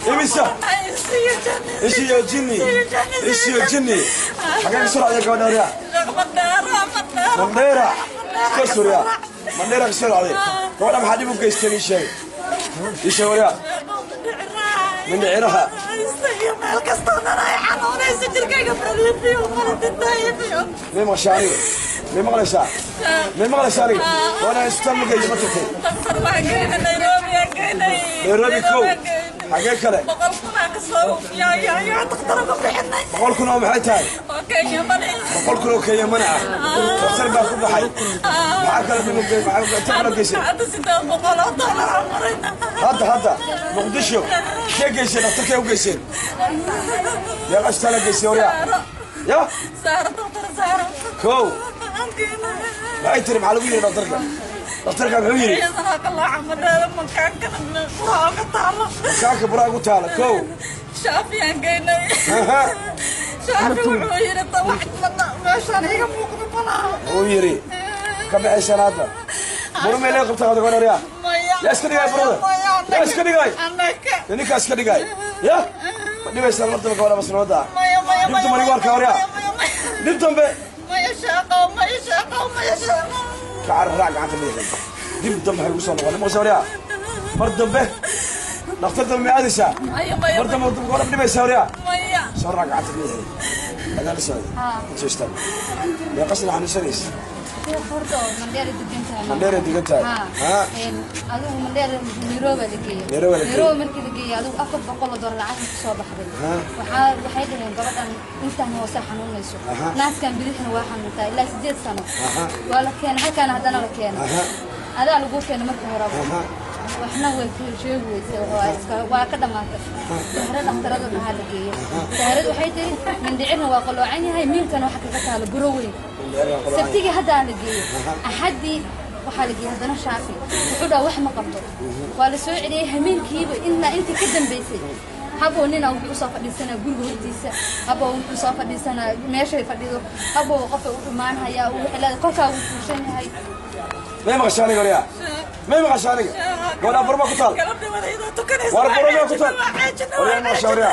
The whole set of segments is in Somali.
إمسا إيش يا جني إيش يا جني حاجة بسرعة يا كمان يا منديرة كسر يا منديرة كسر عليه كمان ما حد يبغى يستني شيء إيش هو يا من عيرها ليه ما شاري ليه ما غلشان ليه ما غلشان وانا استنى جاي ما تفهم دكتور ما جينا نيروبي كو حاجه كله يا دكتور بحنا بقول كنا maxay tahay اوكي يا منى بقول كنا اوكي يا منى دكتور baa ku baxay waxa kale inuu geey waxa taqra geysay hada muqdisho kee geysay dagtarkee u geysay yaa qastala geysay wariya يا سارة دكتور سارة كو لا يترم على وين دكتورك دكتورك غيري جزاك الله عمر هذا مكان كان براق تعالى كاك براق تعالى كو شافي انقينا شافي ويري طوحت منا عشان هي موقف بلا ويري كم عشان هذا برمي لي قبطه هذا غير يا يا اسكدي جاي برو يا اسكدي جاي انك اسكدي جاي يا دي بس مرتبك ولا بس نودا انت مري وارك وريا دبتم به ما يشاق كعر راق عند الليل دبتم هي وصل ولا ما سوريا مردم به نختم ما هذه ساعه مردم ولا بدي بس سوريا صار راق عند الليل هذا لسه تشتغل يا قصد عن سريس مندير دقنتها ها ادو مندير نيروبا نيروبا markii la geeyay adu afka boqol dollar lacag soo baxday waxay dhaheen gabadhan intaan hoos xanuunayso naaskan bidixna waa xanuuntaa ilaa 8 sano wala keen halkaan hadana la keenay adaa lagu keenay markii hore waxna way ku sheegaysaa waa ka dhamaatay sahra dhaqtarada waxa la geeyay sahra waxay tiri mindicina waa qaloocan yahay miilkan waxa ka taalo buro weyn sabtigi hadda la geeyay axadi waxa la geeyay hadana shaafi wuxuu dhaa wax ma qabto waa la soo celiyay hameenkiiba ilaa inta ka dambeysay habo nina wuxuu soo fadhiisanaa guriga hortiisa habo wuxuu soo fadhiisanaa meeshay fadhido habo qof u imaanaya uu xilada qolka uu fuushan yahay ما مغشاني قريا ما مغشاني ولا برما كتال ولا برما كتال ولا ما شاوريا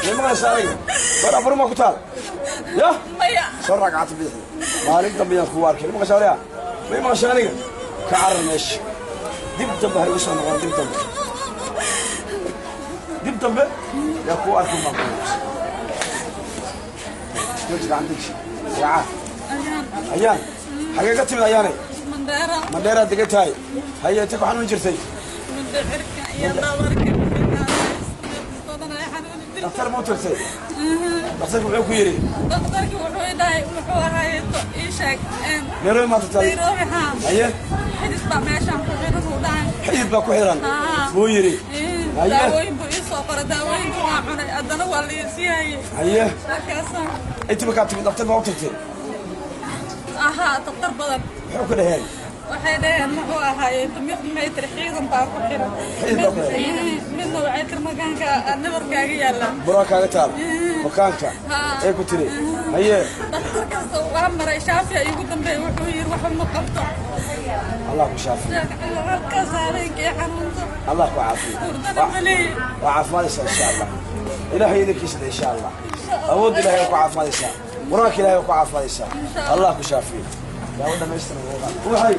ما مغشاني ولا برما كتال يا شرق عتبي مالك دمي اخوار كلمه مغشاني ما مغشاني كعرمش دب دب هاي وش انا دب دب دب دب يا اخوار كم يجي عندك يا عاد ايان حقيقه من اياني منديرة دقتها هي تكو حنون جرتي دكتور مو ترتي دكتور وحو كيري دكتورك وحو يداي وحو هاي ايشك نيروبي ما تتالي نيروبي ها هي حديث با ميشان كوخيرن ودان حديث با كوخيرن مو يري هي داوين بو يسو قر داوين بو عوني ادنا waa la siiyay هي انت ما كنت دكتور ما ترتي aha دكتور بدل وحو كدهين waxay dhaheen wuxuu ahaay dumid meetr xiidan baa ku xiran midna waxay tir magaanka nabarkaaga yaala burakaaga taal makaanka ee ku tiri haye daktarkaas waa maray shaafi ay ugu dambeeyay wuxuu yiri wax ma qabto Allah ku shaafi halkaas habeenkii xanuunta Allah ku caafiyo wa caafimaadaysa insha Allah ilaahay idinkiisa insha Allah awood ilaahay ku caafimaadaysa buraak ilaahay ku caafimaadaysa Allah ku shaafiyo يا ولد ما يستمر وحي